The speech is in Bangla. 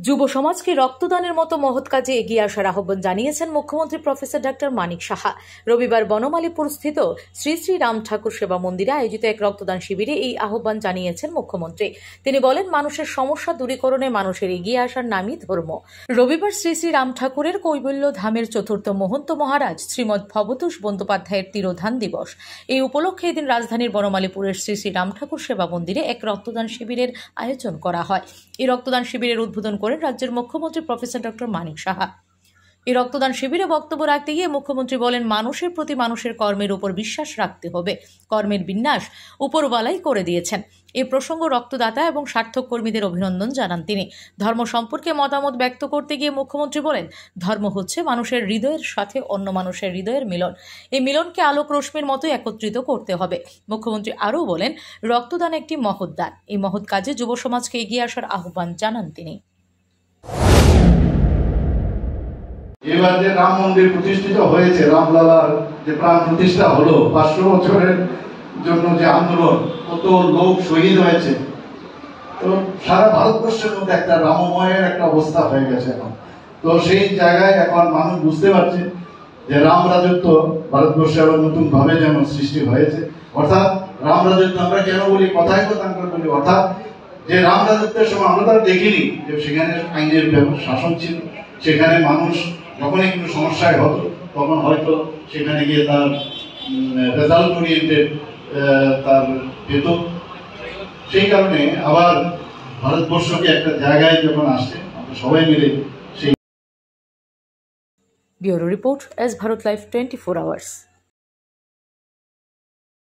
যুব সমাজকে রক্তদানের মতো মহৎ কাজে এগিয়ে আসার আহ্বান জানিয়েছেন মুখ্যমন্ত্রী প্রফেসর ডক্টর মানিক সাহা। রবিবার বনমালীপুর স্থিত শ্রী শ্রী রাম ঠাকুর সেবা মন্দিরে আয়োজিত এক রক্তদান শিবিরে এই আহ্বান জানিয়েছেন মুখ্যমন্ত্রী। তিনি বলেন, মানুষের সমস্যা দূরীকরণে মানুষের এগিয়ে আসার নামই ধর্ম। রবিবার শ্রী শ্রী রাম ঠাকুরের কৈবল্য ধামের চতুর্থ মহন্ত মহারাজ শ্রীমৎ ভবতোষ বন্দ্যোপাধ্যায়ের তিরোধান দিবস। এই উপলক্ষে এদিন রাজধানীর বনমালীপুরের শ্রী শ্রী রাম ঠাকুর সেবা মন্দিরে এক রক্তদান শিবিরের আয়োজন করা হয়। এই রক্তদান শিবিরের উদ্বোধন করেন রাজ্যের মুখ্যমন্ত্রী প্রফেসর ডক্টর মানিক সাহা। এই রক্তদান শিবিরে বক্তব্য রাখতে গিয়ে মুখ্যমন্ত্রী বলেন, মানুষের প্রতি মানুষের কর্মের উপর বিশ্বাস রাখতে হবে। কর্মের বিন্যাস উপরওয়ালাই করে দিয়েছেন। এই প্রসঙ্গ রক্তদাতা এবং সার্থক কর্মীদের অভিনন্দন জানান তিনি। ধর্ম সম্পর্কে মতামত ব্যক্ত করতে গিয়ে মুখ্যমন্ত্রী বলেন, ধর্ম হচ্ছে মানুষের হৃদয়ের সাথে অন্য মানুষের হৃদয়ের মিলন। এই মিলনকে আলোক রশ্মির মতো একত্রিত করতে হবে। মুখ্যমন্ত্রী আরও বলেন, রক্তদান একটি মহৎ দান। এই মহৎ কাজে যুব সমাজকে এগিয়ে আসার আহ্বান জানান তিনি। এবার যে রাম মন্দির প্রতিষ্ঠিত হয়েছে, রামলালার যে প্রাণ প্রতিষ্ঠা হলো, 500 বছরের জন্য যে আন্দোলন, কত লোক শহীদ হয়েছে, তো সারা ভারতবর্ষের মধ্যে একটা রামময়ের একটা অবস্থা হয়ে গেছে এখন। তো সেই জায়গায় এখন মানুষ বুঝতে পারছে যে রাম রাজত্ব ভারতবর্ষে আবার নতুন ভাবে যেন সৃষ্টি হয়েছে। অর্থাৎ রাম রাজত্ব আমরা কেন বলি, কথায় আমরা বলি, অর্থাৎ যে রাম রাজত্বের সময় আমরা তো দেখিনি যে সেখানে আইনের শাসন ছিল, সেখানে মানুষ যখনই কোনো সমস্যায় হতো তখন হয়তো সেখানে গিয়ে তার রেজাল্ট ওরিয়েন্টেড তার পেত। সেই কারণে আবার ভারতবর্ষকে একটা জায়গায় যখন আসছে আমরা সবাই মিলে সেই bureau report S Bharat live 24 hours.